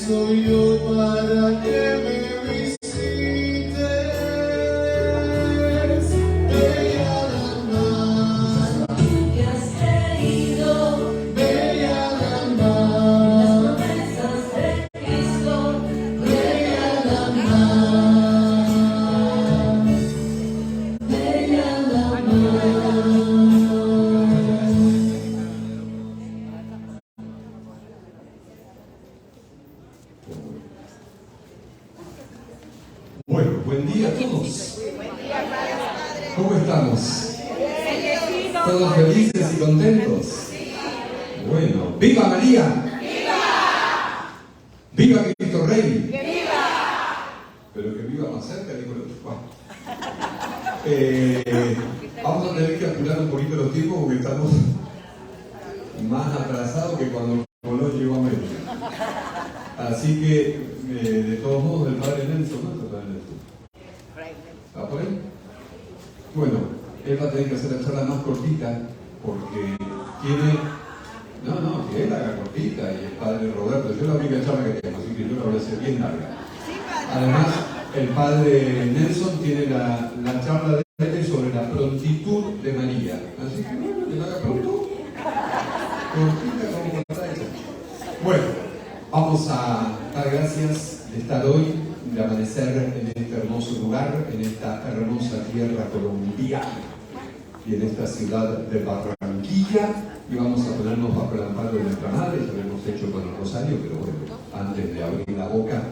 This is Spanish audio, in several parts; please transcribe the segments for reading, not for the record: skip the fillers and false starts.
soy yo para que me visites? Bella dama, tú que has querido, bella dama, las promesas de Cristo, bella dama, bella dama. Bueno, buen día a todos. ¿Cómo estamos? ¿Todos felices y contentos? Bueno, ¡viva María! ¡Viva Cristo Rey! Pero que viva más cerca, digo el otro. Vamos a tener que apurar un poquito los tiempos porque estamos más atrasados que cuando Colón llegó a América. Así que, de todos modos, el padre Nelson, ¿no? El padre Nelson. ¿Va por él? Bueno, él va a tener que hacer la charla más cortita porque tiene... No, que él haga cortita y el padre Roberto. Yo la única charla que tengo, así que yo la voy a hacer bien larga. Además, el padre Nelson tiene la charla de él sobre la prontitud de María. Así que bueno, que la haga pronto. Cortita como cortada ella. Bueno, vamos a dar gracias de estar hoy, de amanecer en este hermoso lugar, en esta hermosa tierra colombiana y en esta ciudad de Barranquilla. Y vamos a ponernos bajo el amparo de nuestra madre, ya lo hemos hecho con el rosario, pero bueno, antes de abrir la boca,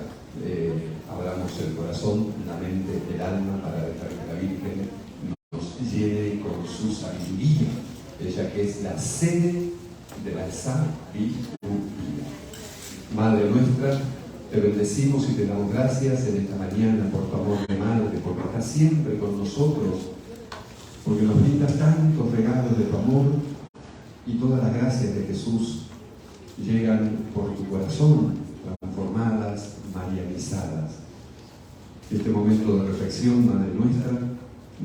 abramos el corazón, la mente, el alma, para dejar que la Virgen nos llene con su sabiduría, ella que es la sede de la sabiduría. Madre nuestra, te bendecimos y te damos gracias en esta mañana por tu amor de madre, porque estás siempre con nosotros, porque nos brindas tantos regalos de tu amor y todas las gracias de Jesús llegan por tu corazón, transformadas, marianizadas. Este momento de reflexión, Madre nuestra,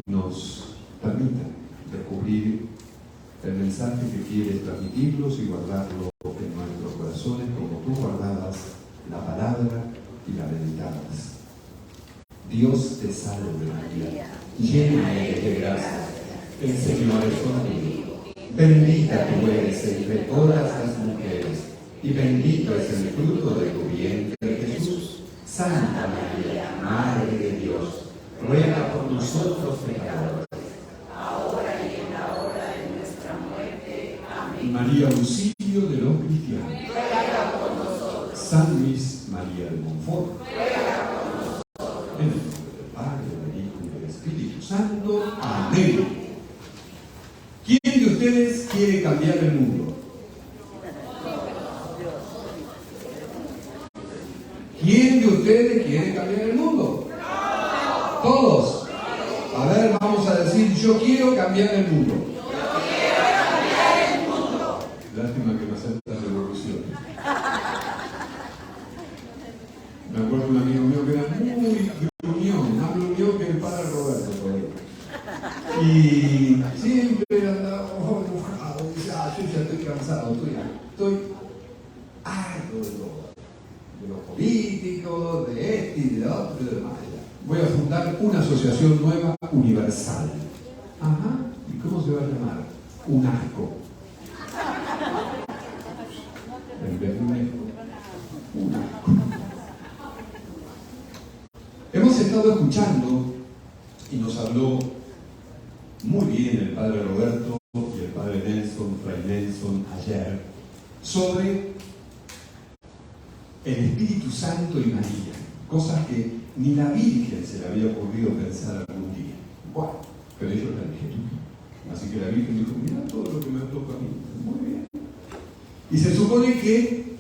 nos permita descubrir el mensaje que quieres transmitirnos y guardarlo en nuestros corazones como tú guardabas la palabra y la meditabas. Dios te salve María, llena eres de gracia, el Señor es contigo. Bendita tú eres entre todas las mujeres, y bendito es el fruto de tu vientre Jesús. Santa María, Madre de Dios, ruega por nosotros pecadores, ahora y en la hora de nuestra muerte. Amén. María, auxilio de los cristianos, ruega por nosotros. San Luis María de Montfort, ruega por nosotros. En el nombre del Padre, del Hijo y del Espíritu Santo. Amén. ¿Quién de ustedes quiere cambiar el mundo? ¿Quién de ustedes quiere cambiar el mundo? Todos. A ver, vamos a decir, yo quiero cambiar el mundo. Lástima que no acepta revolución. Me acuerdo de un amigo mío que era muy gruñón, más gruñón que el padre Roberto por ahí. Y siempre andaba enojado, dice, yo ya estoy cansado, estoy harto de todo. De los políticos, de este y de otro y de demás. Voy a fundar una asociación nueva universal. Ajá, ¿y cómo se va a llamar? UNASCO. En vez de UNESCO, UNASCO. Hemos estado escuchando y nos habló muy bien el padre Roberto y el padre Nelson, Fray Nelson, ayer, sobre el Espíritu Santo y María, cosas que ni la Virgen se le había ocurrido pensar algún día. Bueno, pero ellos la dijeron. Así que la Virgen dijo, mira todo lo que me toca a mí. Muy bien. Y se supone que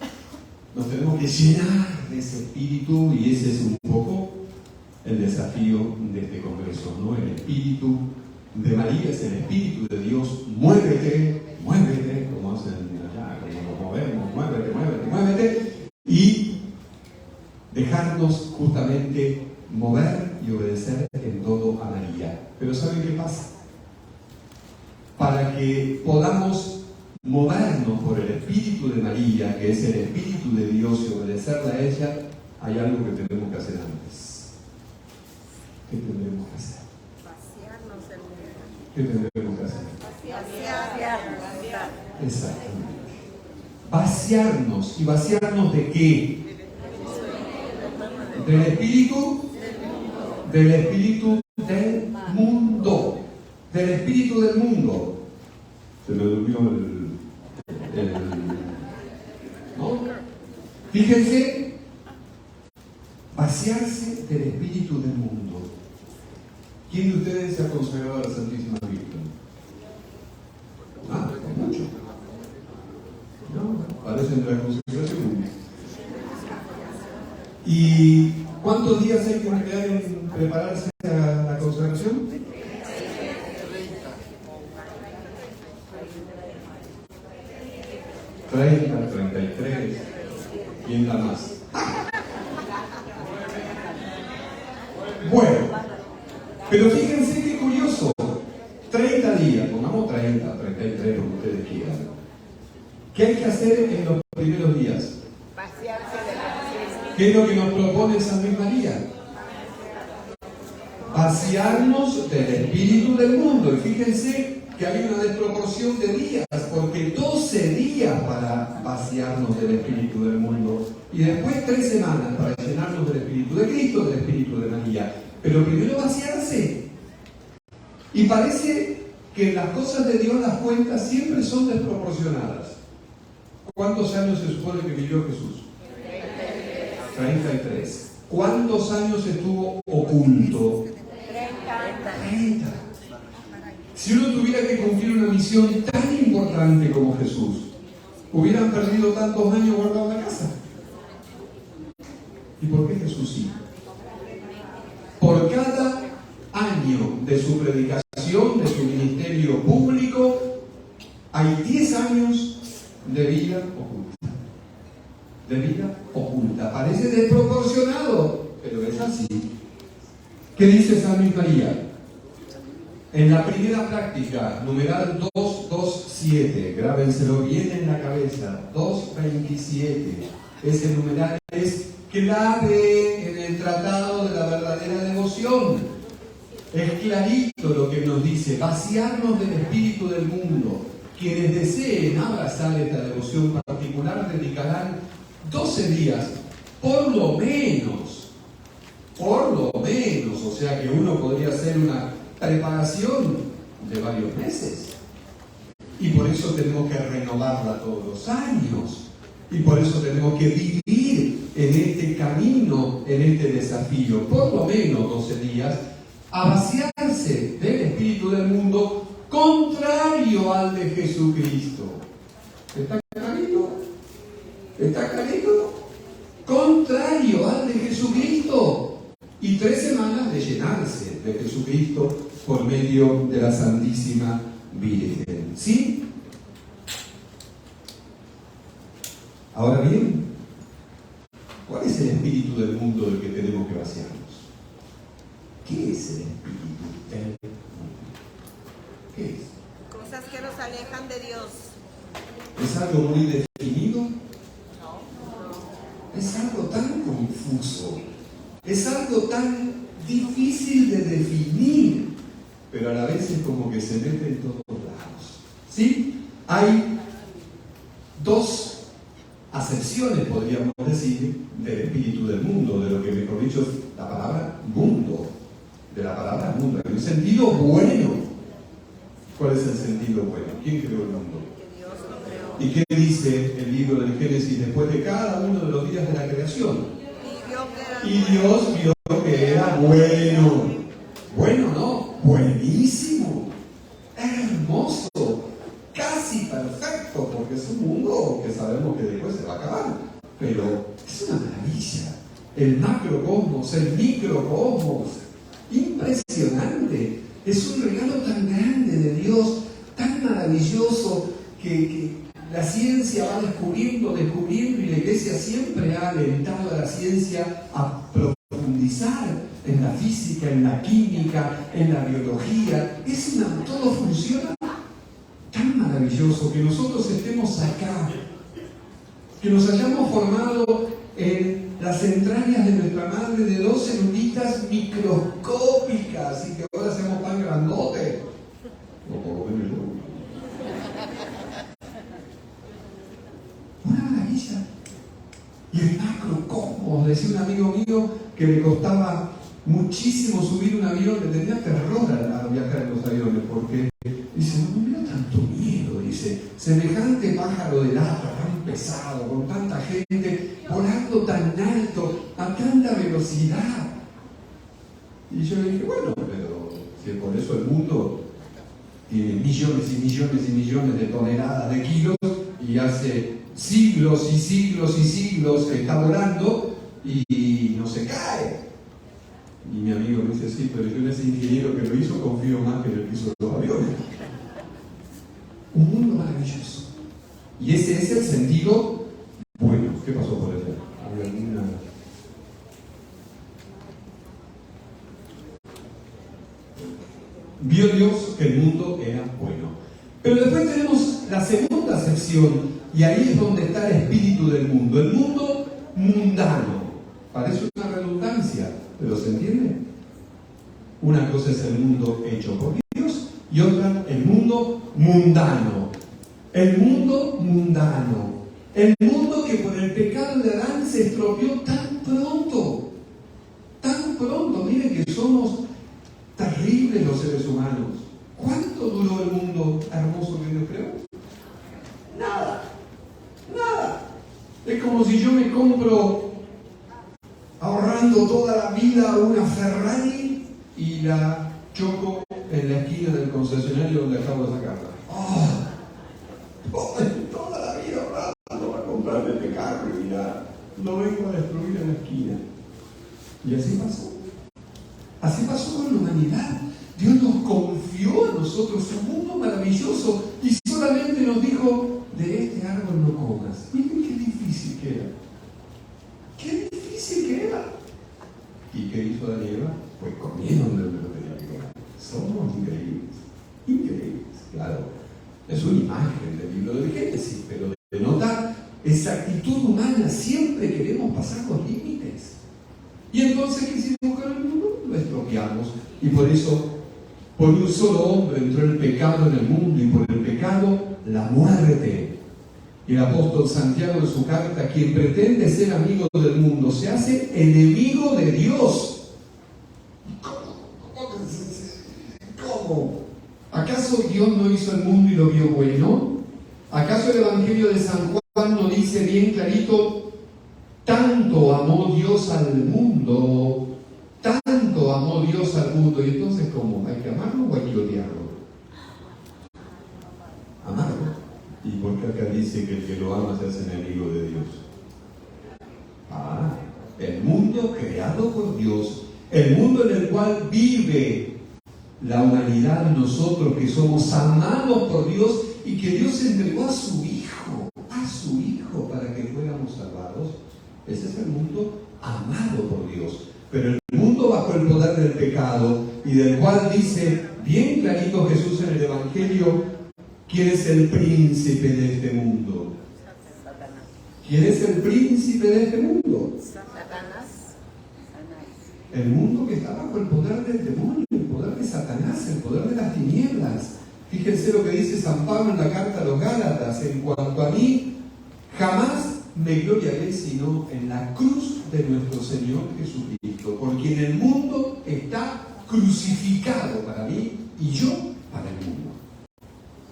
nos tenemos que llenar de ese espíritu, y ese es un poco el desafío de este congreso, ¿no? El espíritu de María es el espíritu de Dios. Muévete, muévete, como hacen allá, como nos movemos, muévete, muévete, muévete. Y dejarnos justamente mover y obedecer en todo a María. Pero ¿saben qué pasa? Para que podamos movernos vaciarnos por el espíritu de María, que es el espíritu de Dios, y obedecerla a ella, hay algo que tenemos que hacer antes. ¿Qué tendremos que hacer? Vaciarnos del mundo. ¿Qué tendremos que hacer? Vaciar. Exactamente. Vaciarnos. ¿Y vaciarnos de qué? ¿Del espíritu? Del espíritu del mundo. Del espíritu del mundo. Se me durmió ¿no? Fíjense, vaciarse del espíritu del mundo. ¿Quién de ustedes se ha consagrado a la Santísima Virgen? Mucho. No, parecen de la consagración. ¿Y cuántos días hay que emplear en prepararse a la consagración? 30, 33, ¿quién da más? Bueno, pero fíjense qué curioso, 30 días, pongamos 30, 33, lo que ustedes quieran. ¿Qué hay que hacer en los primeros días? ¿Qué es lo que nos propone San Luis María? Vaciarnos del espíritu del mundo. Y fíjense que hay una desproporción de días, porque 12 días para vaciarnos del espíritu del mundo y después 3 semanas para llenarnos del espíritu de Cristo, del espíritu de María. Pero primero vaciarse. Y parece que las cosas de Dios, las cuentas, siempre son desproporcionadas. ¿Cuántos años se supone que vivió Jesús? 33. ¿Cuántos años estuvo oculto? 30. Si uno tuviera que cumplir una misión tan importante como Jesús, hubieran perdido tantos años guardados en la casa. ¿Y por qué Jesús sí? Por cada año de su predicación, de su ministerio público, hay 10 años de vida oculta. De vida oculta. Parece desproporcionado, pero es así. ¿Qué dice San Luis María? En la primera práctica, numeral 227, grábenselo bien en la cabeza, 227, ese numeral es clave en el tratado de la verdadera devoción. Es clarito lo que nos dice, vaciarnos del espíritu del mundo. Quienes deseen abrazar esta devoción particular dedicarán 12 días, por lo menos, o sea que uno podría hacer una preparación de varios meses. Y por eso tenemos que renovarla todos los años. Y por eso tenemos que vivir en este camino, en este desafío, por lo menos 12 días, a vaciarse del espíritu del mundo contrario al de Jesucristo. ¿Está clarito? ¿Está clarito? Contrario al de Jesucristo. Y 3 semanas de llenarse de Jesucristo por medio de la Santísima Virgen. ¿Sí? Ahora bien, ¿cuál es el espíritu del mundo del que tenemos que vaciarnos? ¿Qué es el espíritu del mundo? ¿Qué es? Cosas que nos alejan de Dios. ¿Es algo muy definido? Es algo tan confuso. Es algo tan difícil de definir, pero a la vez es como que se mete en todos lados. ¿Sí? Hay 2 acepciones, podríamos decir, del espíritu del mundo, de lo que mejor dicho es la palabra mundo, de la palabra mundo, en un sentido bueno. ¿Cuál es el sentido bueno? ¿Quién creó el mundo? ¿Y qué dice el libro del Génesis después de cada uno de los días de la creación? Y Dios vio que era bueno. Bueno, ¿no? Buenísimo. Hermoso. Casi perfecto, porque es un mundo que sabemos que después se va a acabar. Pero es una maravilla. El macrocosmos, el microcosmos. Impresionante. Es un regalo tan grande de Dios, tan maravilloso, que la ciencia va descubriendo, y la Iglesia siempre ha alentado a la ciencia a profundizar en la física, en la química, en la biología. Todo funciona tan maravillosamente maravilloso que nosotros estemos acá, que nos hayamos formado en las entrañas de nuestra madre de 2 celulitas microscópicas y que ahora seamos tan grandotes. O por lo menos yo. Una maravilla. Y el macrocosmos, decía un amigo mío que le costaba muchísimo subir un avión, le tenía terror a viajar en los aviones, porque dice, no me da tanto miedo, dice, semejante pájaro de lata, tan pesado, con tanta gente, volando tan alto, a tanta velocidad. Y yo le dije, bueno, pero si por eso el mundo tiene millones y millones y millones de toneladas de kilos y hace siglos y siglos y siglos que está volando y no se cae. Y mi amigo me dice, sí, pero yo en ese ingeniero que lo hizo confío más que en el que hizo los aviones. Un mundo maravilloso. Y ese es el sentido bueno. ¿Qué pasó por allá? ¿Había alguna? Vio Dios que el mundo era bueno. Pero después tenemos la segunda sección, y ahí es donde está el espíritu del mundo. El mundo mundano. Parece una redundancia, pero ¿se entiende? Una cosa es el mundo hecho por Dios y otra el mundo mundano. El mundo mundano. El mundo que por el pecado de Adán se estropeó tan pronto. Tan pronto. Miren que somos terribles los seres humanos. ¿Cuánto duró el mundo hermoso que Dios creó? Nada. Nada. Es como si yo me compro ahorrando toda la vida una Ferrari y la choco en la esquina del concesionario donde acabo de sacarla. Toda la vida ahorrando para comprarme este carro y ya lo vengo a destruir en la esquina. Y así pasó. Así pasó con la humanidad. Dios nos confió a nosotros un mundo maravilloso y solamente nos dijo, de este árbol no comas. Miren qué difícil que era. Qué difícil que era. ¿Y qué hizo Adán y Eva? Pues comieron de lo que tenía que comer. Somos increíbles. Increíbles, claro. Es una imagen del libro de Génesis, pero denota esa actitud humana. Siempre queremos pasar los límites. Y entonces, ¿qué hicimos con el mundo? Lo estropeamos. Y por eso, por un solo hombre entró el pecado en el mundo y por el pecado, la muerte. Y el apóstol Santiago en su carta, quien pretende ser amigo del mundo, se hace enemigo de Dios. ¿Cómo? ¿Acaso Dios no hizo el mundo y lo vio bueno? ¿Acaso el Evangelio de San Juan no dice bien clarito, tanto amó Dios al mundo, tanto amó Dios al mundo? Y entonces, ¿cómo? ¿Hay que amarlo o hay que odiarlo? Amarlo. ¿Y por qué acá dice que el que lo ama se hace enemigo de Dios? El mundo creado por Dios, el mundo en el cual vive la humanidad, nosotros que somos amados por Dios y que Dios entregó a su Hijo para que fuéramos salvados. Ese es el mundo amado por Dios. Pero el mundo bajo el poder del pecado y del cual dice bien clarito Jesús en el Evangelio, ¿quién es el príncipe de este mundo? ¿Quién es el príncipe de este mundo? Satanás. El mundo que está bajo el poder del demonio, el poder de Satanás, el poder de las tinieblas. Fíjense lo que dice San Pablo en la carta a los Gálatas: en cuanto a mí, jamás me gloriaré sino en la cruz de nuestro Señor Jesucristo, por quien el mundo está crucificado para mí y yo para el mundo.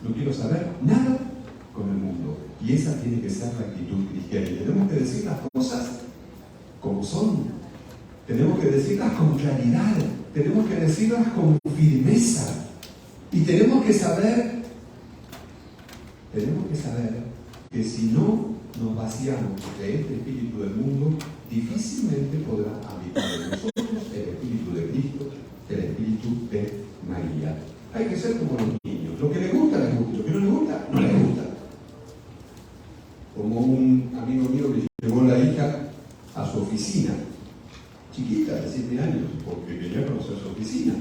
No quiero saber nada con el mundo. Y esa tiene que ser la actitud cristiana. Y tenemos que decir las cosas como son. Tenemos que decirlas con claridad. Tenemos que decirlas con firmeza. Y tenemos que saber que si no nos vaciamos de este espíritu del mundo, difícilmente podrá habitar en nosotros el espíritu de Cristo, el espíritu de María. Hay que ser como los niños. Lo que les gusta, les gusta. Lo que no les gusta, no les gusta. Como un amigo mío que llevó la hija a su oficina, chiquita, de 7 años, porque quería conocer su oficina.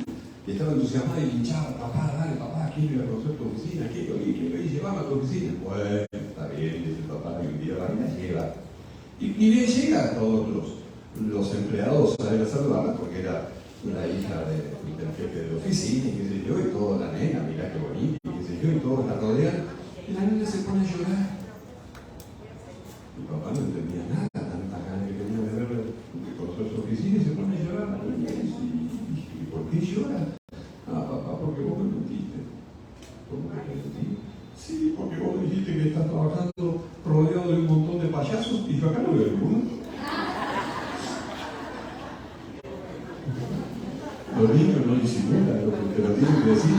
Y estaba entusiasmado y hinchaba, papá, dale, papá, quiero ir a conocer tu oficina, quiero ir, llevarme a tu oficina. Bueno, está bien, dice el papá, y un día va y la lleva. Y bien llega a todos los empleados a ir a saludarla, porque era la hija del jefe de la oficina, y qué sé yo, y toda la nena, mirá qué bonita, y qué sé yo, y todos la rodean. Y la nena se pone a llorar. El papá no entendía nada, tanta ganas que tenía de verla, de conocer su oficina, y se pone a llorar. ¿Y por qué llora? Ah, papá, porque vos me mentiste. ¿Cómo que te mentí? Sí, porque vos dijiste que estás trabajando rodeado de un montón de payasos, y yo acá no veo ninguno. Los niños no disimulan lo que te lo tienen que decir,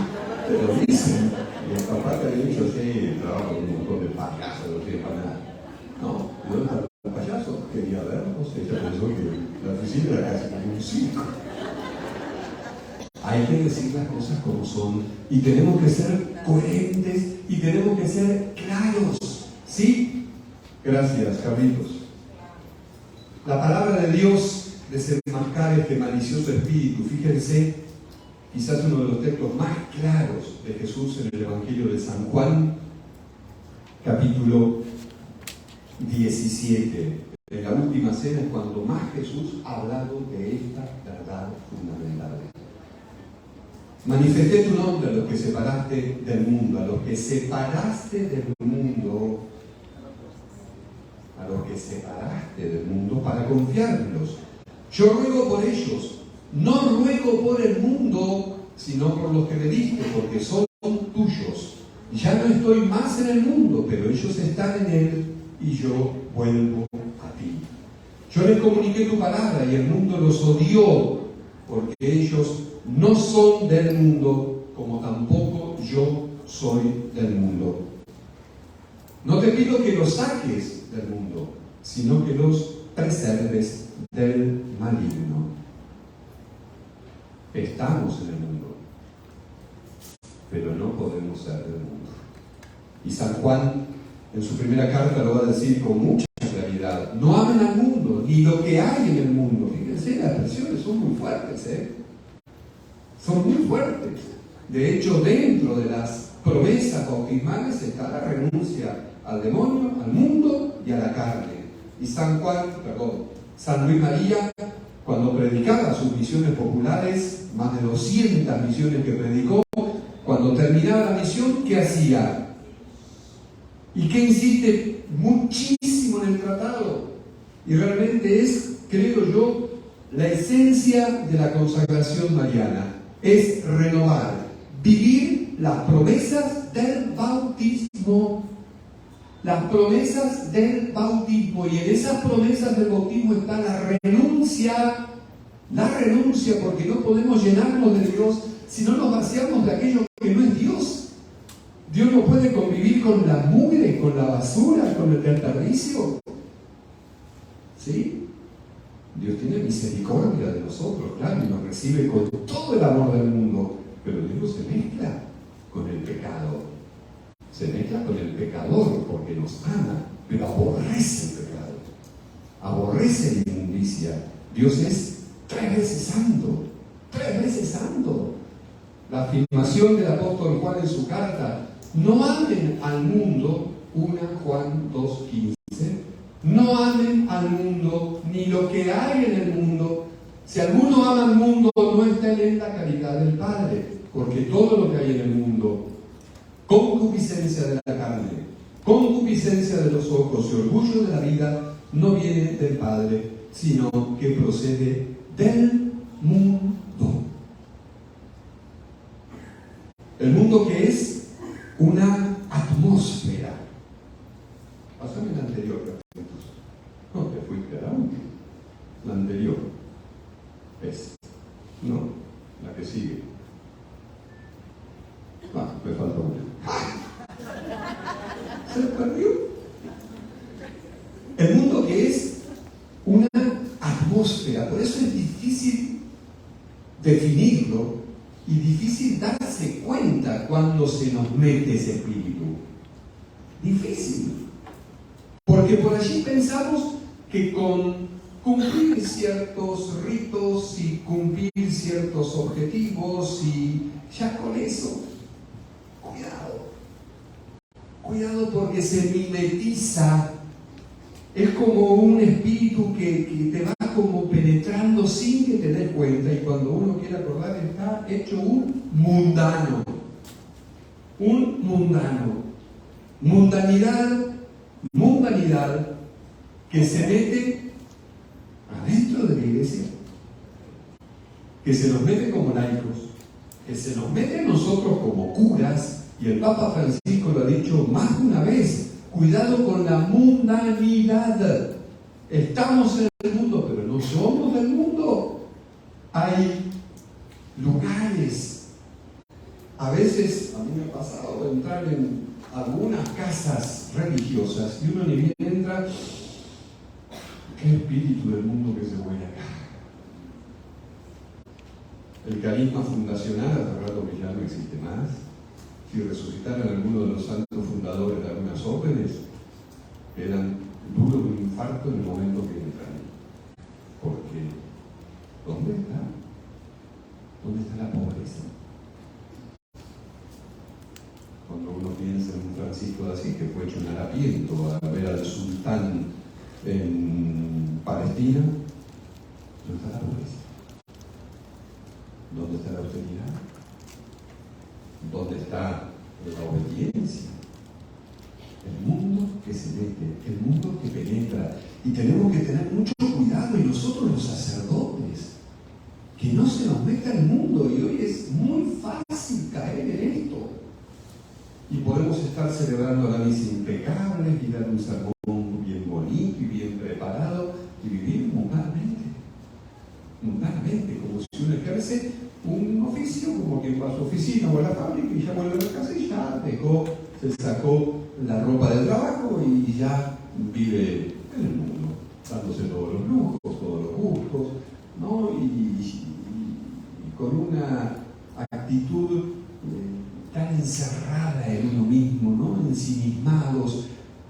te lo dicen. Y el papá te ha dicho, sí, trabajo con un montón de payasos, no sirve para nada. No, ¿de dónde está el payaso? Quería verlos, ella pensó que la oficina era casi como un circo. Hay que decir las cosas como son, y tenemos que ser coherentes, y tenemos que ser claros. ¿Sí? Gracias, Carlitos. La palabra de Dios desenmascara este malicioso espíritu. Fíjense, quizás uno de los textos más claros de Jesús en el Evangelio de San Juan, capítulo 17. En la última cena es cuando más Jesús ha hablado de esta verdad fundamental. Manifesté tu nombre a los que separaste del mundo, a los que separaste del mundo, a los que separaste del mundo para confiarlos. Yo ruego por ellos, no ruego por el mundo, sino por los que me diste, porque son tuyos. Ya no estoy más en el mundo, pero ellos están en él y yo vuelvo a ti. Yo les comuniqué tu palabra y el mundo los odió, porque ellos no son del mundo, como tampoco yo soy del mundo. No te pido que los saques del mundo, sino que los preserves del maligno. Estamos en el mundo, pero no podemos ser del mundo. Y San Juan, en su primera carta, lo va a decir con mucha claridad. No amen al mundo, ni lo que hay en el mundo. Fíjense, las expresiones son muy fuertes, son muy fuertes. De hecho, dentro de las promesas bautismales está la renuncia al demonio, al mundo y a la carne. Y San Luis María, cuando predicaba sus misiones populares, más de 200 misiones que predicó, cuando terminaba la misión, ¿qué hacía? Y que insiste muchísimo en el tratado. Y realmente es, creo yo, la esencia de la consagración mariana. Es renovar, vivir las promesas del bautismo. Las promesas del bautismo. Y en esas promesas del bautismo está la renuncia, porque no podemos llenarnos de Dios si no nos vaciamos de aquello que no es Dios. Dios no puede convivir con la mugre, con la basura, con el desperdicio. ¿Sí? Dios tiene misericordia de nosotros, claro, y nos recibe con todo el amor del mundo, pero Dios se mezcla con el pecado. Se mezcla con el pecador porque nos ama, pero aborrece el pecado, aborrece la inmundicia. Dios es 3 veces santo, 3 veces santo. La afirmación del apóstol Juan en su carta: no amen al mundo, 1 Juan 2:15, no amen al mundo ni lo que hay en el mundo. Si alguno ama al mundo, no está en él la caridad del Padre, porque todo lo que hay en el mundo, concupiscencia de la carne, concupiscencia de los ojos y orgullo de la vida, no viene del Padre, sino que procede del mundo. El mundo que es una atmósfera. Pásame la anterior, Carlitos. No, te fuiste a la última. La anterior. Es. No, la que sigue. Me falta una. Se perdió. El mundo que es una atmósfera. Por eso es difícil definirlo y difícil darse cuenta cuando se nos mete ese espíritu. Difícil. Porque por allí pensamos que con cumplir ciertos ritos y cumplir ciertos objetivos y ya con eso, cuidado porque se mimetiza. Es como un espíritu que te va como penetrando sin que te des cuenta, y cuando uno quiere acordar está hecho un mundano. Mundanidad que se mete adentro de la iglesia, que se nos mete como laicos, que se nos mete a nosotros como curas, y el Papa Francisco lo ha dicho más de una vez: cuidado con la mundanidad. Estamos en el mundo, pero no somos del mundo. Hay lugares. A veces, a mí me ha pasado entrar en algunas casas religiosas y uno ni bien entra, ¿qué espíritu del mundo que se huele acá? El carisma fundacional hace rato que ya no existe más. Si resucitaran algunos de los santos fundadores de algunas órdenes, eran duros de un infarto en el momento que entran. Porque, ¿dónde está? ¿Dónde está la pobreza? Cuando uno piensa en un Francisco de Asís que fue hecho un harapiento a ver al sultán en Palestina, ¿dónde está la pobreza? ¿Dónde está la austeridad? ¿Dónde está la obediencia? El mundo que se mete, el mundo que penetra. Y tenemos que tener mucho cuidado, y nosotros los sacerdotes, que no se nos meta el mundo. Y hoy es muy fácil caer en esto. Y podemos estar celebrando la misa impecable y dar un sermón bien bonito y bien preparado y vivir mundanamente, como si uno ejerce un oficio, como quien va a su oficina o a la fábrica y ya vuelve a la casa y ya se sacó la ropa del trabajo y ya vive en el mundo, dándose todos los lujos, todos los gustos, ¿no? Y con una actitud tan encerrada en uno mismo, ¿no? Ensimismados,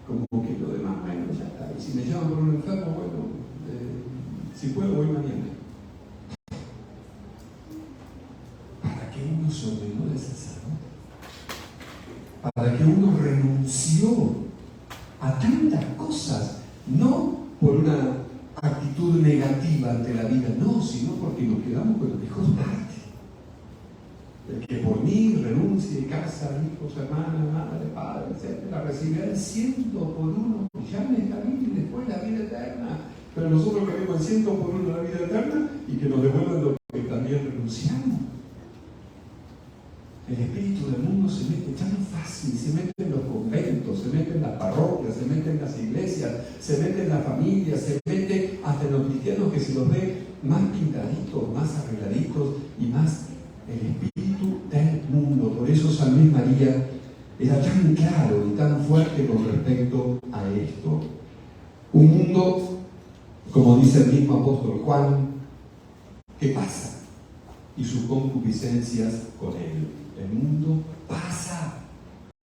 como que lo demás, bueno, ya está. Y si me llaman por un enfermo, bueno, si puedo voy mañana. ¿Para qué uno se ordenó de sacerdote? ¿Para qué uno renunció a tantas cosas? No por una actitud negativa ante la vida, no, sino porque nos quedamos con los hijos parte. El que por mí renuncie casa, hijos, hermanas, madre, padre, etc., recibirá el 100 por 1, ya me está bien, y después la vida eterna. Pero nosotros queremos el 100 por 1 la vida eterna y que nos devuelvan lo que también renunciamos. El espíritu del mundo se mete tan fácil, se mete en los conventos, se mete en las parroquias, se mete en las iglesias, se mete en las familias, se mete hasta en los cristianos, que se los ve más pintaditos, más arregladitos y más el espíritu del mundo. Por eso San Luis María era tan claro y tan fuerte con respecto a esto. Un mundo, como dice el mismo apóstol Juan, que pasa, y sus concupiscencias con él. El mundo pasa,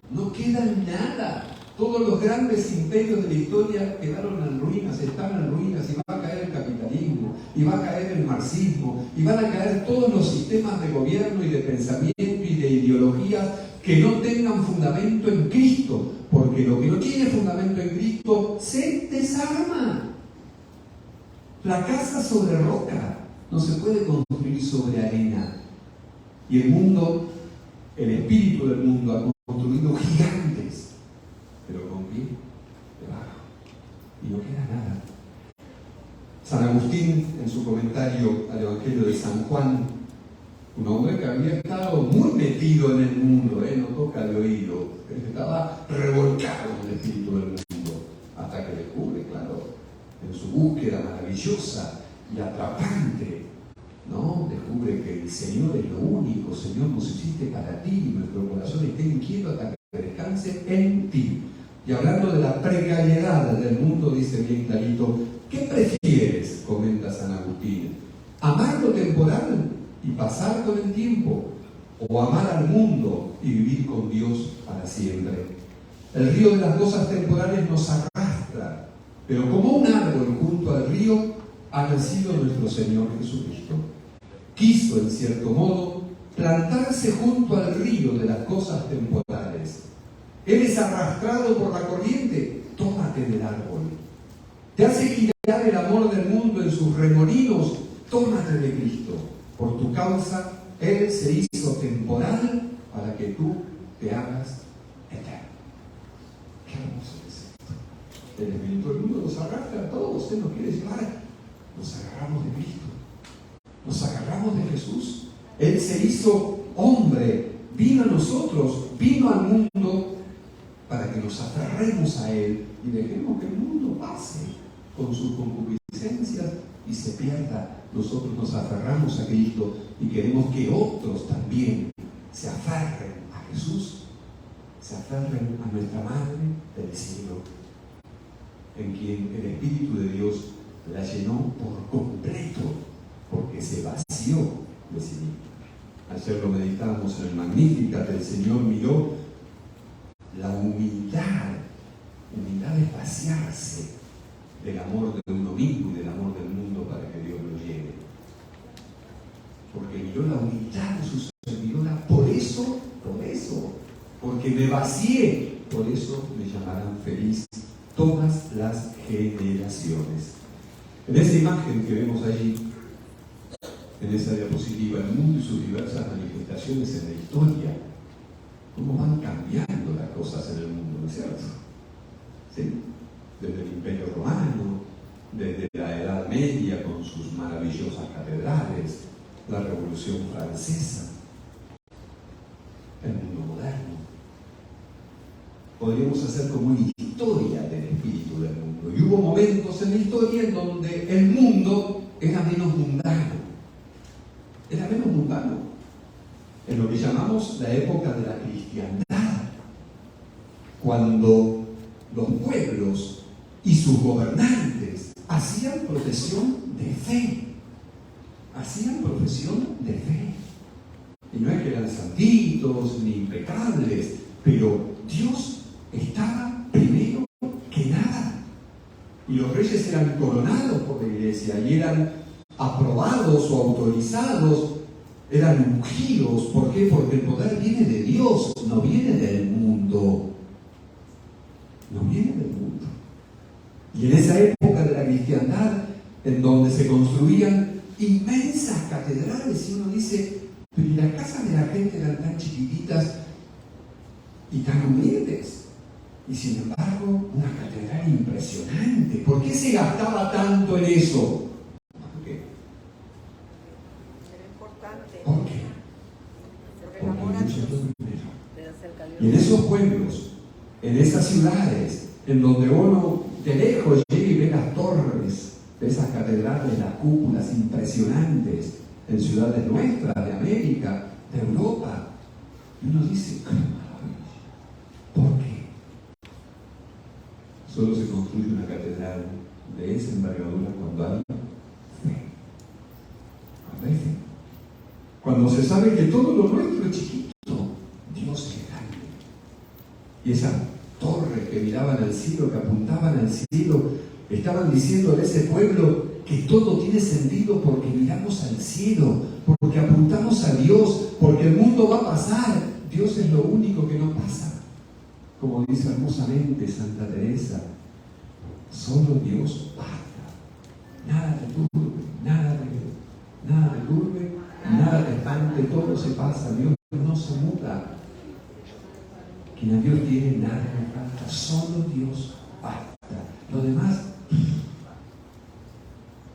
no queda nada. Todos los grandes imperios de la historia quedaron en ruinas, están en ruinas, y va a caer el capitalismo, y va a caer el marxismo, y van a caer todos los sistemas de gobierno y de pensamiento y de ideologías que no tengan fundamento en Cristo, porque lo que no tiene fundamento en Cristo se desarma. La casa sobre roca no se puede construir sobre arena. Y el mundo, el espíritu del mundo ha construido gigantes, pero con pie debajo, y no queda nada. San Agustín, en su comentario al Evangelio de San Juan, un hombre que había estado muy metido en el mundo, no toca de oído, estaba revolcado en el espíritu del mundo, hasta que descubre, claro, en su búsqueda maravillosa y atrapante, ¿no? Descubre que el Señor es lo único. Señor, nos hiciste para ti, y nuestro corazón esté inquieto hasta que descanse en ti. Y hablando de la precariedad del mundo, dice bien clarito: ¿qué prefieres? Comenta San Agustín: amar lo temporal y pasar con el tiempo, o amar al mundo y vivir con Dios para siempre. El río de las cosas temporales nos arrastra, pero como un árbol junto al río, ha nacido nuestro Señor Jesucristo. Quiso, en cierto modo, plantarse junto al río de las cosas temporales. Él es arrastrado por la corriente, tómate del árbol. Te hace girar el amor del mundo en sus remolinos, tómate de Cristo. Por tu causa, Él se hizo temporal para que tú te hagas eterno. Qué hermoso es esto. El Espíritu del mundo nos arrastra a todos, Él nos quiere llevar. Nos agarramos de Cristo, nos agarramos de Jesús. Él se hizo hombre, vino a nosotros, vino al mundo para que nos aferremos a Él y dejemos que el mundo pase con sus concupiscencias y se pierda. Nosotros nos aferramos a Cristo y queremos que otros también se aferren a Jesús, se aferren a nuestra Madre del Cielo, en quien el Espíritu de Dios la llenó por completo, porque se vació de sí mismo. Ayer lo meditábamos en el Magnificat, el Señor miró la humildad es vaciarse del amor de uno mismo y del amor del mundo para que Dios lo llene. Porque miró la humildad de su servidora, por eso, porque me vacié, por eso me llamarán feliz todas las generaciones. En esa imagen que vemos allí, en esa diapositiva, el mundo y sus diversas manifestaciones en la historia, cómo van cambiando las cosas en el mundo, ¿no es cierto? ¿Sí? Desde el Imperio Romano, desde la Edad Media con sus maravillosas catedrales, la Revolución Francesa, el mundo moderno. Podríamos hacer como una historia del espíritu del mundo. Y hubo momentos en la historia en donde el mundo era menos mundano. Era menos mundano. En lo que llamamos la época de la cristiandad. Cuando los pueblos y sus gobernantes hacían profesión de fe. Hacían profesión de fe. Y no es que eran santitos ni impecables, pero Dios estaba primero que nada. Y los reyes eran coronados por la iglesia y eran aprobados o autorizados, eran ungidos. ¿Por qué? Porque el poder viene de Dios, no viene del mundo. No viene del mundo. Y en esa época de la cristiandad, en donde se construían inmensas catedrales, y uno dice, pero ¿y las casas de la gente eran tan chiquititas y tan humildes? Y sin embargo, una catedral impresionante. ¿Por qué se gastaba tanto en eso? ¿Por qué? Era importante. ¿Por qué? Porque el amor a Dios. Y en esos pueblos, en esas ciudades, en donde uno de lejos llega y ve las torres de esas catedrales, las cúpulas impresionantes, en ciudades nuestras, de América, de Europa, y uno dice, ¡qué maravilla! ¿Por qué? Solo se construye una catedral de esa envergadura cuando hay fe. Cuando hay fe. Cuando se sabe que todo lo nuestro es chiquito, Dios es grande. Y esas torres que miraban al cielo, que apuntaban al cielo, estaban diciendo a ese pueblo que todo tiene sentido porque miramos al cielo, porque apuntamos a Dios, porque el mundo va a pasar. Dios es lo único que no pasa. Como dice hermosamente Santa Teresa, solo Dios basta. Nada te turbe, nada te turbe, nada te espante, todo se pasa. Dios no se muda. Quien a Dios tiene, nada le falta. Solo Dios basta. Lo demás,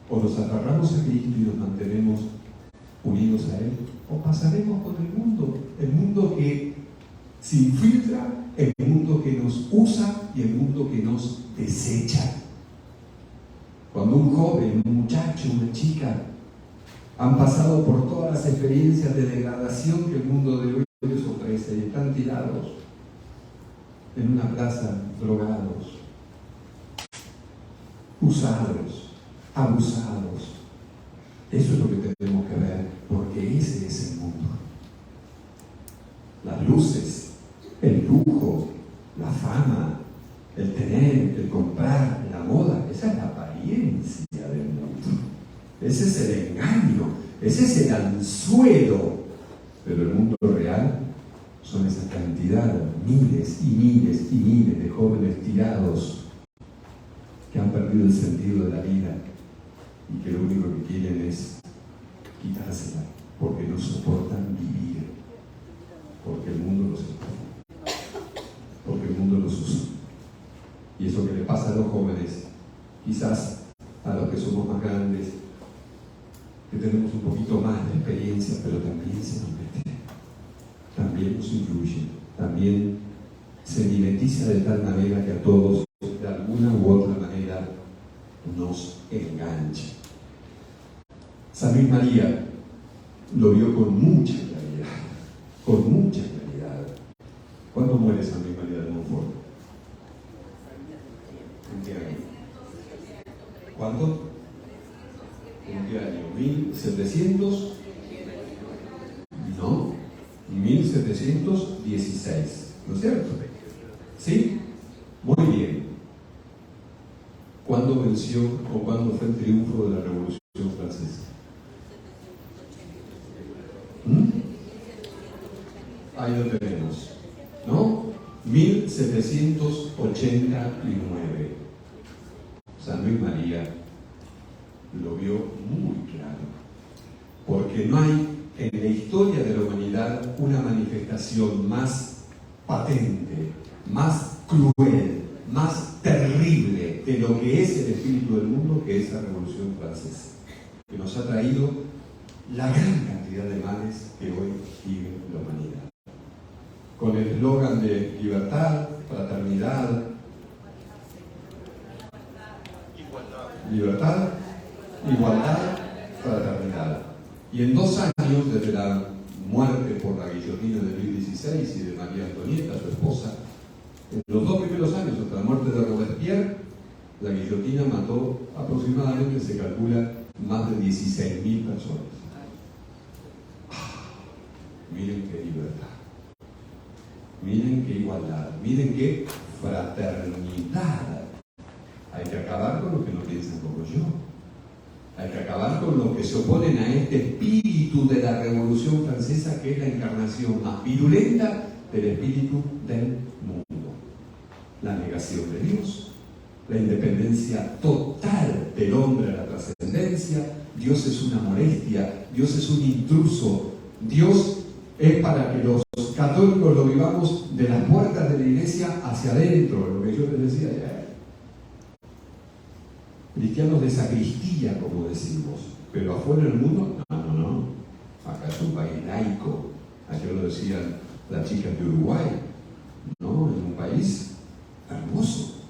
o nos agarramos a Cristo y nos mantenemos unidos a Él, o pasaremos por el mundo que se infiltra, el mundo que nos usa y el mundo que nos desecha. Cuando un joven, un muchacho, una chica han pasado por todas las experiencias de degradación que el mundo de hoy les ofrece y están tirados en una plaza, drogados, usados, abusados. Eso es lo que tenemos que ver, porque ese es el mundo. Las luces, el lujo, la fama, el tener, el comprar, la moda, esa es la apariencia del mundo. ese es el engaño, ese es el anzuelo. Pero el mundo real son esa cantidad, miles y miles y miles de jóvenes tirados que han perdido el sentido de la vida y que lo único que quieren es quitársela porque no soportan vivir, porque el mundo los expone, porque el mundo los usa. Y eso que le pasa a los jóvenes, quizás a los que somos más grandes, que tenemos un poquito más de experiencia, pero también se nos mete, también nos influye, también se mimetiza de tal manera que a todos, de alguna u otra manera, nos engancha. San Luis María lo vio con mucha claridad, con mucha claridad. ¿Cuándo muere San Luis María de Montfort? ¿En qué año? ¿Cuándo? ¿En qué año? ¿1700? No, 1716, ¿no es cierto? ¿Sí? Muy bien. ¿Cuándo venció o cuándo fue el triunfo de la Revolución Francesa? Ahí lo tenemos, ¿no? 1789. San Luis María lo vio muy claro, porque no hay en la historia de la humanidad una manifestación más patente, más cruel, más terrible de lo que es el espíritu del mundo que esa Revolución Francesa, que nos ha traído la gran cantidad de males que hoy vive la humanidad. Con el eslogan de libertad, fraternidad, libertad, igualdad, fraternidad. Y en 2 años, desde la muerte por la guillotina de Luis XVI y de María Antonieta, su esposa, en los 2 primeros años, hasta la muerte de Robespierre, la guillotina mató aproximadamente, se calcula, más de 16.000 personas. Miren qué libertad, miren qué igualdad, miren qué fraternidad. Hay que acabar con los que no piensan como yo. Hay que acabar con los que se oponen a este espíritu de la Revolución Francesa, que es la encarnación más virulenta del espíritu del mundo. La negación de Dios, la independencia total del hombre a la trascendencia. Dios es una molestia, Dios es un intruso, Dios es para que los católicos lo vivamos de las puertas de la iglesia hacia adentro, lo que yo les decía ayer. Cristianos de sacristía, como decimos, pero afuera del mundo, no. Acá es un país laico. Ayer lo decían las chicas de Uruguay, ¿no? Es un país hermoso,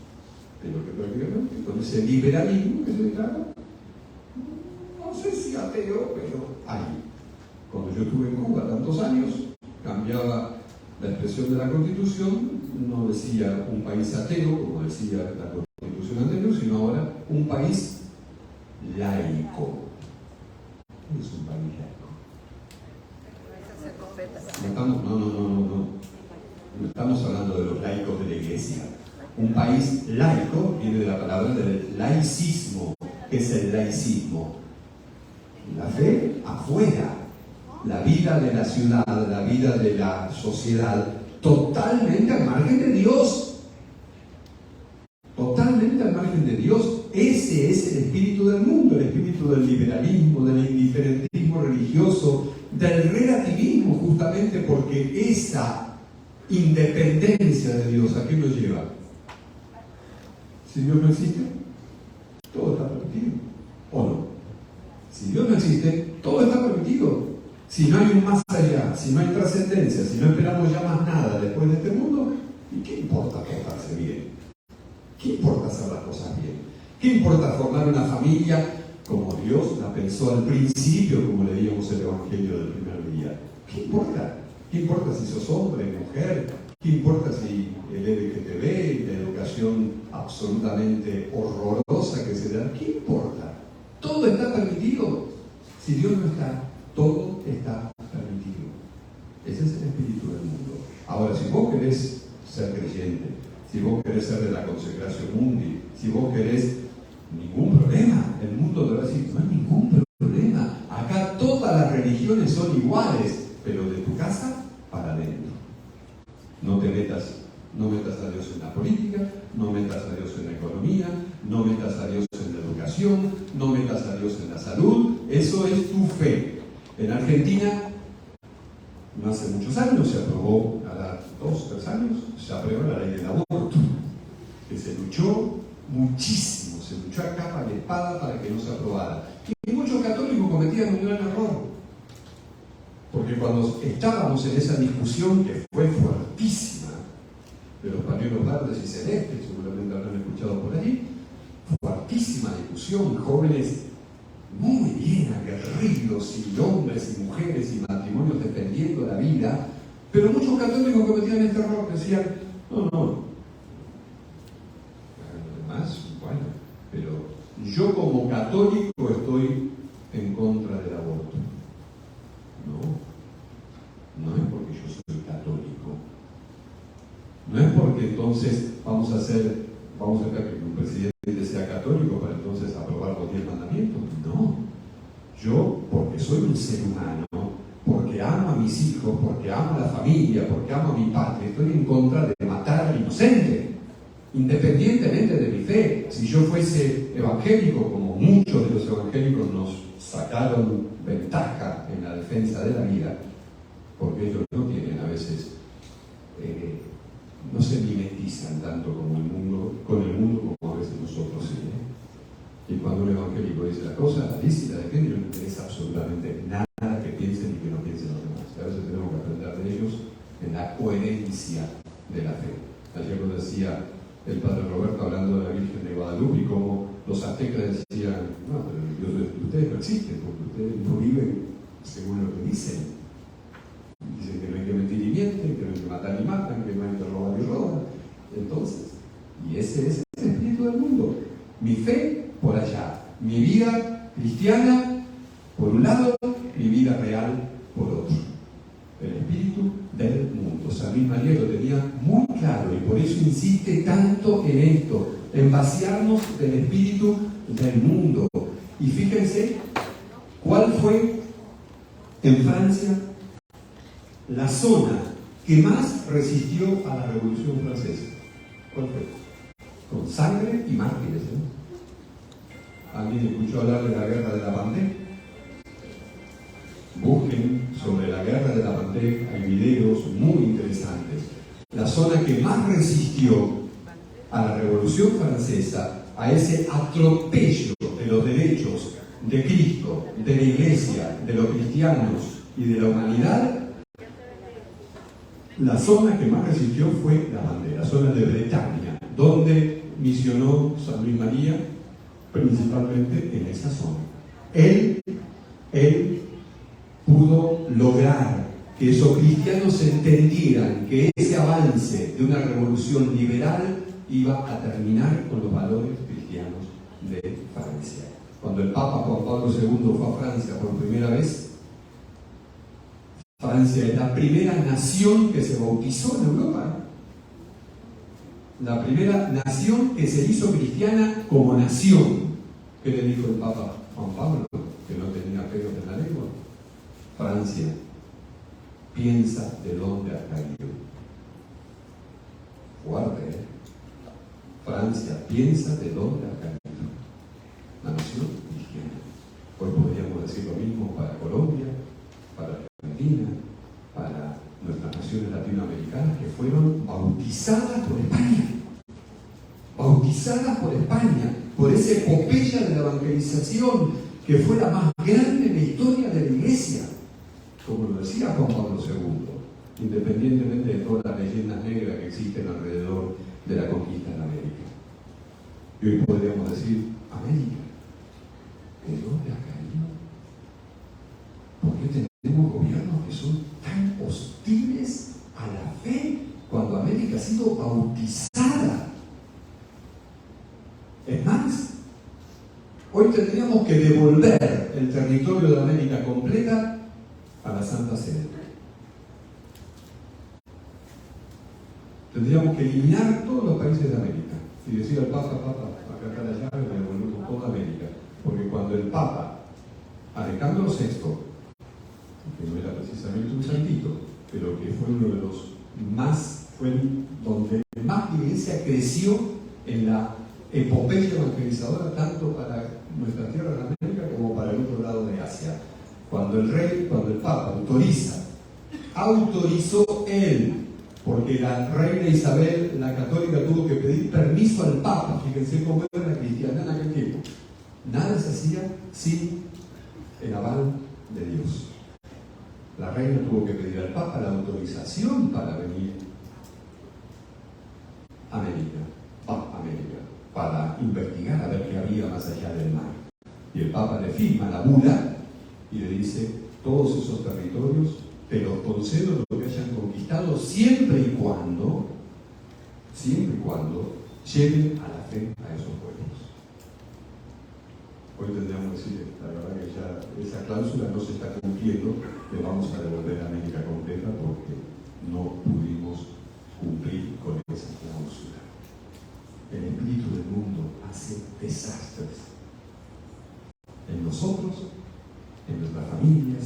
pero que prácticamente con ese liberalismo que se declara, no sé si ateo, pero hay. Cuando yo estuve en Cuba tantos años, cambiaba la expresión de la Constitución, no decía un país ateo, como decía la Constitución anterior, sino ahora un país laico. ¿Qué es un país laico? No estamos hablando de los laicos de la iglesia. Un país laico viene de la palabra del laicismo. ¿Qué es el laicismo? La fe afuera, la vida de la ciudad, la vida de la sociedad, totalmente al margen de Dios. Totalmente al margen de Dios. Ese es el espíritu del mundo, el espíritu del liberalismo, del indiferentismo religioso, del relativismo, justamente porque esa independencia de Dios, ¿a qué nos lleva? Si Dios no existe, todo está permitido, ¿o no? Si Dios no existe, todo está permitido. Si no hay un más allá, si no hay trascendencia, si no esperamos ya más nada después de este mundo, ¿y qué importa portarse bien? ¿Qué importa hacer las cosas bien? ¿Qué importa formar una familia como Dios la pensó al principio, como leíamos el Evangelio del primer día? ¿Qué importa? ¿Qué importa si sos hombre, mujer? ¿Qué importa si el LGTB, la educación absolutamente horrorosa que se da? ¿Qué importa? Todo está permitido. Si Dios no está, todo está permitido. Ese es el espíritu del mundo. Ahora, si vos querés ser creyente, si vos querés ser de la consecración mundi, si vos querés ningún problema, el mundo te va a decir, no hay ningún problema. No metas a Dios en la educación, no metas a Dios en la salud. Eso es tu fe. En Argentina, no hace muchos años, se aprobó, a 2, 3 años, se aprobó la ley del aborto, que se luchó muchísimo, se luchó a capa y espada para que no se aprobara. Y muchos católicos cometían un gran error, porque cuando estábamos en esa discusión que fue fuertísima, de los pañuelos verdes y celestes, seguramente habrán escuchado por allí, fuertísima discusión, jóvenes muy bien aguerridos, y hombres y mujeres y matrimonios defendiendo la vida, pero muchos católicos cometían este error, decían, no, además, bueno, pero yo como católico estoy en contra del aborto. No es porque yo soy católico, no es porque entonces vamos a hacer que un presidente sea católico para entonces aprobar los 10 mandamientos. No, yo porque soy un ser humano, porque amo a mis hijos, porque amo a la familia, porque amo a mi patria, estoy en contra de matar al inocente, independientemente de mi fe. Si yo fuese evangélico, como muchos de los evangélicos nos sacaron ventaja en la defensa de la vida, porque ellos no tienen a veces, no se mimetizan tanto con el mundo como a veces nosotros sí. Y cuando un evangélico dice la cosa, la dice y la defiende, no le interesa absolutamente nada que piensen y que no piensen los demás. A veces tenemos que aprender de ellos en la coherencia de la fe. Ayer lo decía el padre Roberto hablando de la Virgen de Guadalupe y cómo los aztecas decían, no, pero el Dios de ustedes no existe, porque ustedes no viven según lo que dicen. Dicen que no hay que mentir y mienten, que no hay que matar y matan, que no hay que robar y roban. Entonces, y ese es el espíritu del mundo. Mi fe por allá, mi vida cristiana por un lado, mi vida real por otro. El espíritu del mundo. San Luis María lo tenía muy claro y por eso insiste tanto en esto, en vaciarnos del espíritu del mundo. Y fíjense cuál fue en Francia la zona que más resistió a la Revolución Francesa. ¿Cuál fue? Con sangre y mártires. ¿Alguien escuchó hablar de la guerra de la Vendée? Busquen sobre la guerra de la Vendée, hay videos muy interesantes. La zona que más resistió a la Revolución Francesa, a ese atropello de los derechos de Cristo, de la Iglesia, de los cristianos y de la humanidad, la zona que más resistió fue la Vendée, la zona de Bretaña, donde misionó San Luis María, principalmente en esa zona. Él pudo lograr que esos cristianos entendieran que ese avance de una revolución liberal iba a terminar con los valores cristianos de Francia. Cuando el Papa Juan Pablo II fue a Francia por primera vez, Francia es la primera nación que se bautizó en Europa. La primera nación que se hizo cristiana como nación. ¿Qué le dijo el Papa Juan Pablo? Que no tenía pelos en la lengua. Francia, piensa de dónde ha caído. Fuerte, ¿eh? Francia, piensa de dónde ha caído. La nación cristiana. Hoy podríamos decir lo mismo para Colombia, para Argentina, para nuestras naciones latinoamericanas que fueron bautizadas por España. Bautizadas por España, por esa epopeya de la evangelización que fue la más grande en la historia de la Iglesia. Como lo decía Juan Pablo II, independientemente de todas las leyendas negras que existen alrededor de la conquista de América. Y hoy podríamos decir, América, ¿de dónde ha caído? ¿Por qué tenemos gobiernos que son tan hostiles a la fe cuando América ha sido bautizada? Es más, hoy tendríamos que devolver el territorio de América completa a la Santa Sede. Tendríamos que eliminar todos los países de América y decir al Papa, acá está la llave, le devolvemos toda América. Porque cuando el Papa, Alejandro VI, que no era precisamente un santito, pero que fue uno de los más, fue donde más la Iglesia creció en la epopeya evangelizadora tanto para nuestra tierra de América como para el otro lado de Asia. Cuando el Papa autorizó él, porque la reina Isabel, la católica, tuvo que pedir permiso al Papa. Fíjense cómo era la cristiandad en aquel tiempo. Nada se hacía sin el aval de Dios. La reina tuvo que pedir al Papa la autorización para venir a América, para investigar a ver qué había más allá del mar. Y el Papa le firma la bula y le dice: todos esos territorios te los concedo lo que hayan conquistado, siempre y cuando lleven a la fe a esos pueblos. Hoy tendríamos que decir, la verdad que ya esa cláusula no se está cumpliendo, le vamos a devolver a América completa porque no pudimos cumplir con esa cláusula. El espíritu del mundo hace desastres en nosotros, en nuestras familias,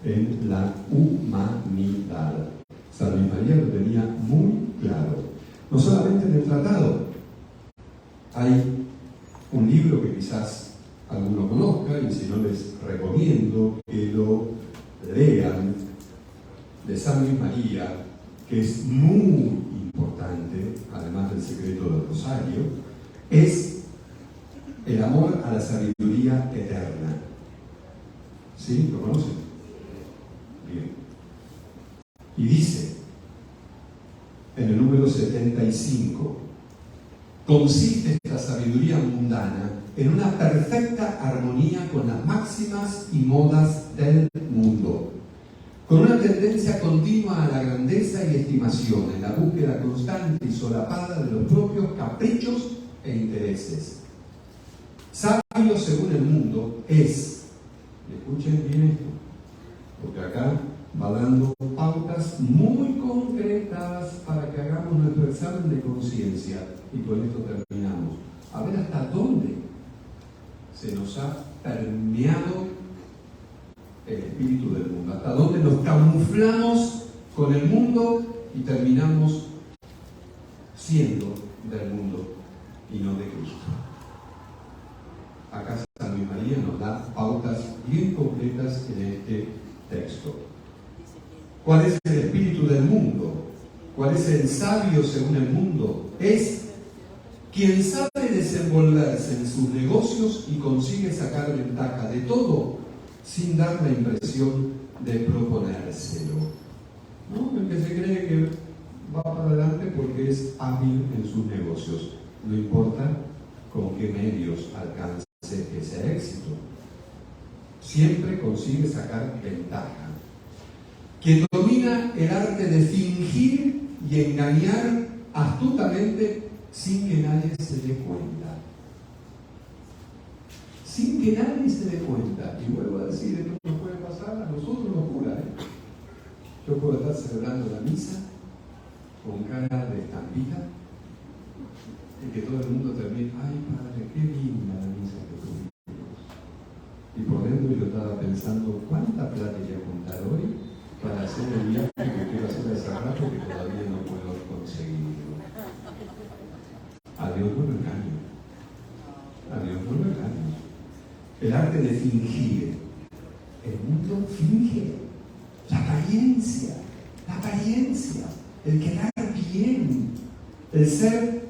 en la humanidad. San Luis María lo tenía muy claro. No solamente en el tratado, hay un libro que quizás alguno conozca, y si no les recomiendo que lo lean, de San Luis María, que es muy importante, además del secreto del rosario, es el amor a la sabiduría eterna. ¿Sí? ¿Lo conocen? Bien. Y dice, en el número 75, consiste esta sabiduría mundana en una perfecta armonía con las máximas y modas del mundo, con una tendencia continua a la grandeza y estimación, en la búsqueda constante y solapada de los propios caprichos e intereses. Sabio según el mundo es, escuchen bien esto, porque acá va dando pautas muy concretas para que hagamos nuestro examen de conciencia, y con esto terminamos. A ver hasta dónde se nos ha permeado el espíritu del mundo, hasta dónde nos camuflamos con el mundo y terminamos siendo del mundo y no de Cristo. Acá San Luis María nos da pautas bien concretas en este texto. ¿Cuál es el espíritu del mundo? ¿Cuál es el sabio según el mundo? Es quien sabe desenvolverse en sus negocios y consigue sacar ventaja de todo sin dar la impresión de proponérselo. ¿No? El que se cree que va para adelante porque es hábil en sus negocios. No importa con qué medios alcance ese éxito. Siempre consigue sacar ventaja. Quien domina el arte de fingir y engañar astutamente sin que nadie se dé cuenta. Sin que nadie se dé cuenta. Y vuelvo a decir, esto nos puede pasar a nosotros los curas. Yo puedo estar celebrando la misa con cara de estampida y que todo el mundo termine: ay padre, qué linda la misa que tuvimos. Y por dentro yo estaba pensando: ¿cuánta plata voy a juntar hoy para hacer el viaje que quiero hacer hace rato que todavía no puedo conseguirlo? A Dios no lo engaño. A Dios no lo engaño. El arte de fingir. El mundo finge. La apariencia. El quedar bien. El ser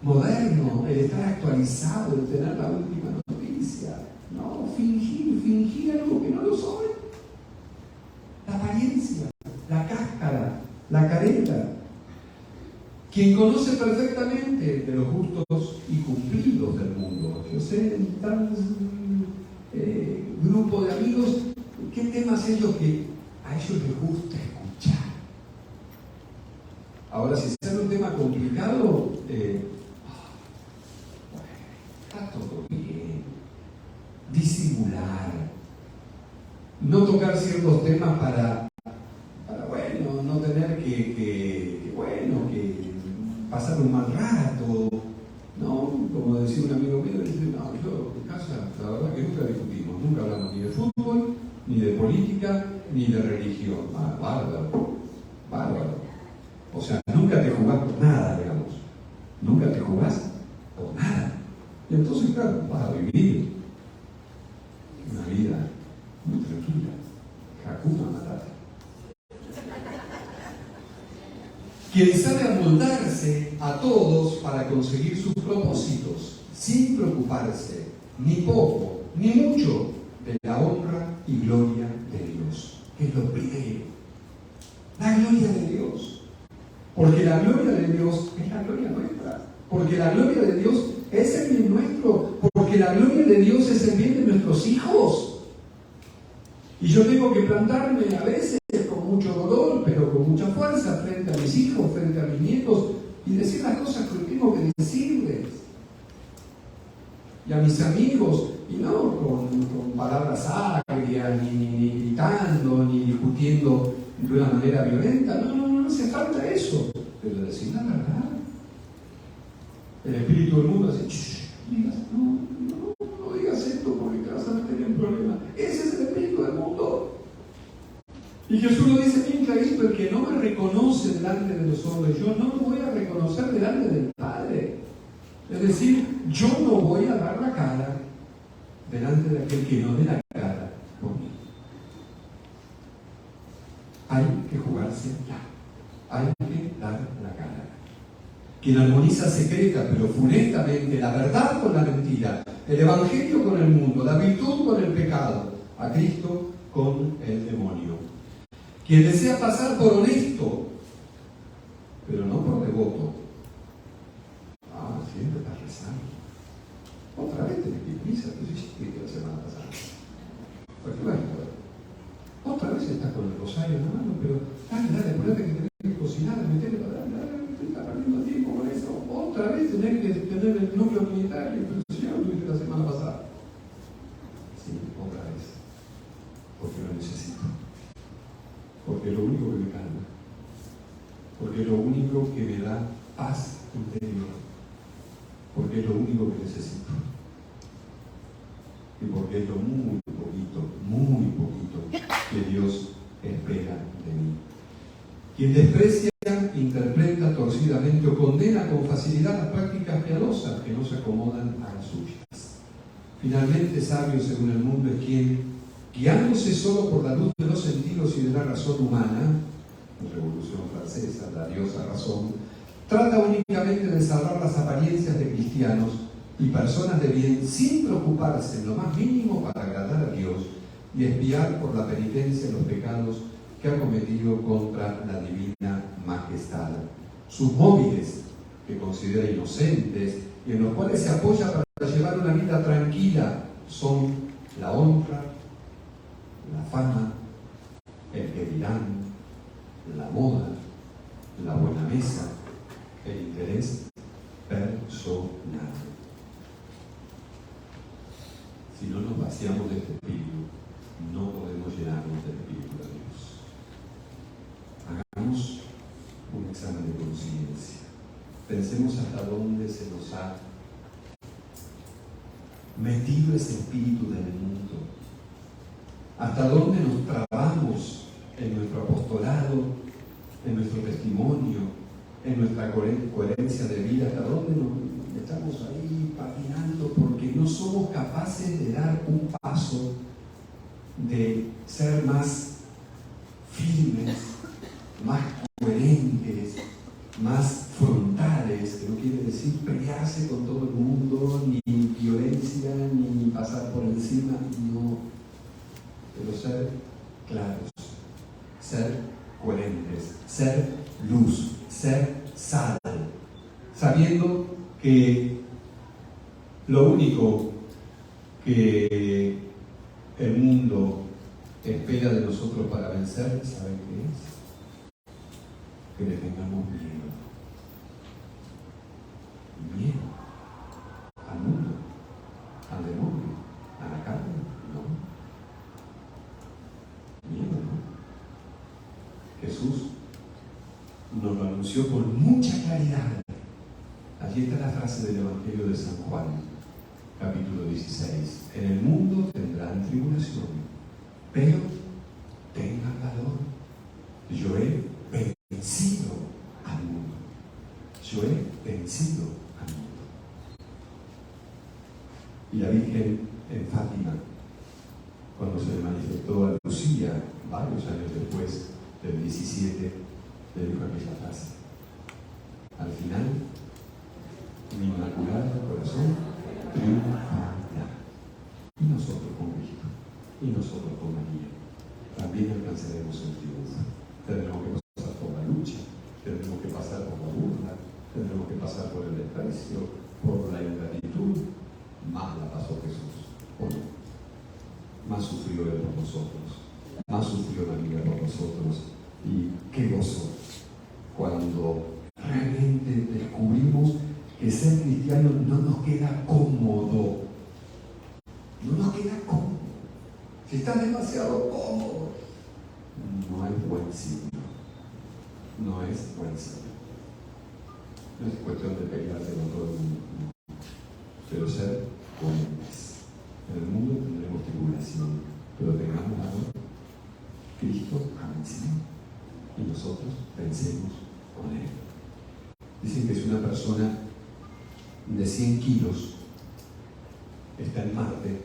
moderno. El estar actualizado. El tener la última noticia. No, fingir algo que no lo soy. La apariencia, la cáscara, la careta. Quien conoce perfectamente de los gustos y cumplidos del mundo. Yo sé, en tal grupo de amigos, qué temas es lo que a ellos les gusta escuchar. Ahora, si sale un tema complicado, está todo bien. Disimular. No tocar ciertos temas para bueno, no tener que pasar un mal rato, ¿no? Como decía un amigo mío, dice: no, yo en casa, la verdad que nunca discutimos, nunca hablamos ni de fútbol, ni de política, ni de religión. Bárbaro. O sea, nunca te jugás por nada, digamos. Nunca te jugás por nada. vas a vivir una vida muy tranquila. Hakuna Matata. Quien sabe amoldarse a todos para conseguir sus propósitos, sin preocuparse ni poco ni mucho de la honra y gloria de Dios. Es lo primero. La gloria de Dios. Porque la gloria de Dios es la gloria nuestra. Porque la gloria de Dios es el bien nuestro. Porque la gloria de Dios es el bien de nuestros hijos. Y yo tengo que plantarme a veces con mucho dolor, pero con mucha fuerza frente a mis hijos, frente a mis nietos, y decir las cosas que tengo que decirles. Y a mis amigos, y no con palabras agrias, ni gritando, ni discutiendo de una manera violenta. No hace falta eso. Pero decir la verdad. El espíritu del mundo dice, no digas esto porque te vas a meter en problemas. Ese es el espíritu del mundo. Y Jesús lo dice bien clarito: el que no me reconoce delante de los hombres, yo no me voy a reconocer delante del Padre. Es decir, yo no voy a dar la cara delante de aquel que no dé la cara por mí. Hay que jugarse ya. Hay que dar la cara. Quien armoniza secreta pero funestamente la verdad con la mentira, el evangelio con el mundo, la virtud con el pecado, a Cristo con el demonio. Quien desea pasar por honesto, pero no por devoto. Siempre estás rezando. Otra vez tenés que ir a misa, tú hiciste la semana pasada. Porque bueno, otra vez estás con el rosario en la mano, pero dale, acuérdate que tenés que cocinar, metele para dale, te está perdiendo tiempo con eso. Otra vez tenés que tener el núcleo comunitario, pero si ya lo tuviste la semana pasada. Sí, otra vez. Porque lo necesito. Porque es lo único que me calma. Porque es lo único que me da paz interior. Porque es lo único que necesito. Y porque es lo muy poquito que Dios espera de mí. Quien desprecia, interpreta torcidamente o condena con facilidad las prácticas piadosas que no se acomodan a las suyas. Finalmente, sabio según el mundo es quien, guiándose solo por la luz de los sentidos y de la razón humana, la Revolución Francesa, la diosa razón, trata únicamente de salvar las apariencias de cristianos y personas de bien sin preocuparse en lo más mínimo para agradar a Dios y expiar por la penitencia los pecados que ha cometido contra la divina majestad. Sus móviles, que considera inocentes y en los cuales se apoya para llevar una vida tranquila, son la honra, la fama, el que dirán, la moda, la buena mesa, el interés personal. Si no nos vaciamos de este espíritu, no podemos llenarnos del espíritu de Dios. Hagamos un examen de conciencia. Pensemos hasta dónde se nos ha metido ese espíritu del mundo. Hasta dónde nos trabamos en nuestro apostolado, en nuestro testimonio, en nuestra coherencia de vida, hasta dónde nos estamos ahí patinando porque no somos capaces de dar un paso, de ser más firmes, más coherentes, más frontales, que no quiere decir pelearse con todo el mundo, ni violencia, ni pasar por encima, no, pero ser claros, ser coherentes, ser luz, ser sal, sabiendo que lo único que el mundo espera de nosotros para vencer, ¿saben qué es? Que le tengamos miedo. Miedo al mundo, al demonio, a la carne, no. Miedo, ¿no? Jesús nos lo anunció con mucha claridad. Allí está la frase del Evangelio de San Juan, capítulo 16. En el mundo tendrán tribulación, pero tengan valor. Yo he vencido al mundo. Yo he vencido al mundo. Y la Virgen en Fátima, cuando se le manifestó a Lucía, varios años después del 17, le dijo aquella frase: al final, mi inmaculado corazón triunfará. Y nosotros con Cristo, y nosotros con María, también alcanzaremos el triunfo. Tendremos que pasar por la lucha, tendremos que pasar por la burla, tendremos que pasar por el desprecio, por la ingratitud. Más la pasó Jesús, ¿o no? Más sufrió Él por nosotros, más sufrió María por nosotros. Y qué gozo cuando realmente descubrimos que ser cristiano no nos queda cómodo. No nos queda cómodo. Si estás demasiado cómodo, no es buen signo. No es buen signo. No es cuestión de pelearse con todo el mundo. Pero ser buenos. En el mundo tendremos tribulación, pero tengamos amor. Cristo ha vencido y nosotros vencemos con Él. Dicen que si una persona de 100 kilos está en Marte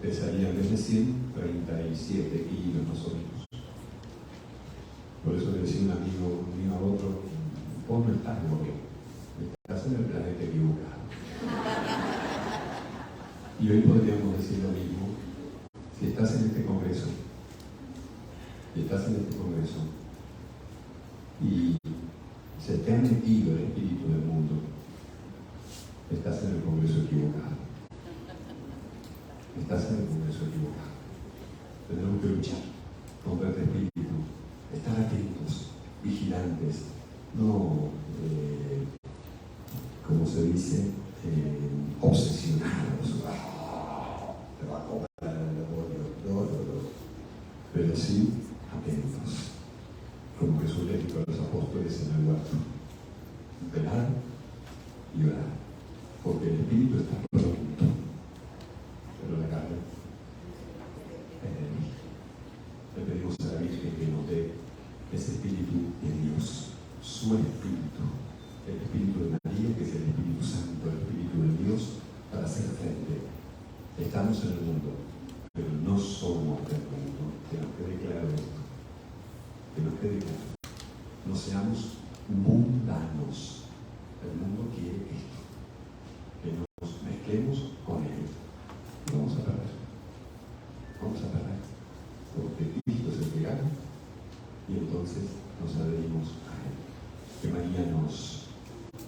pesaría en vez de 100, 37 kilos más o menos. Por eso le decía un amigo mío a otro: vos no estás gordo, estás en el planeta equivocado. Y hoy podríamos decir lo mismo. Si estás en este congreso, y se te ha metido el espíritu del mundo, estás en el congreso equivocado. Estás en el congreso equivocado. Tenemos que luchar contra este espíritu, estar atentos, vigilantes, no, como se dice, obsesionados. Te va a comer el demonio. No. Pero sí atentos, como Jesús le dijo a los apóstoles en el huerto: velar y orar, porque el espíritu está pronto, pero la carne es débil. Le pedimos a la Virgen que nos dé ese espíritu de Dios, su espíritu, el espíritu de María, que es el Espíritu Santo, el espíritu de Dios, para hacer frente. Estamos en el mundo, pero no somos del mundo. Que nos quede claro esto. Que nos quede claro. No seamos mundanos. El mundo quiere esto. Que nos mezclemos con Él. Y vamos a perder. Porque Cristo es el que gana. Y entonces nos adherimos a Él. Que María nos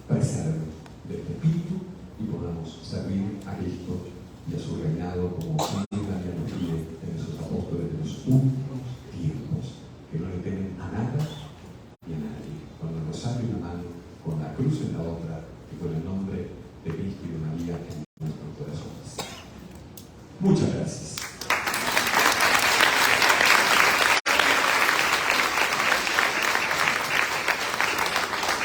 preserve de este espíritu y podamos servir a Cristo y a su reinado como María nos pide en esos apóstoles de los últimos tiempos, que no le temen a nada ni a nadie, con el rosario en la mano, con la cruz en la otra y con el nombre de Cristo y de María en nuestros corazones. Muchas gracias.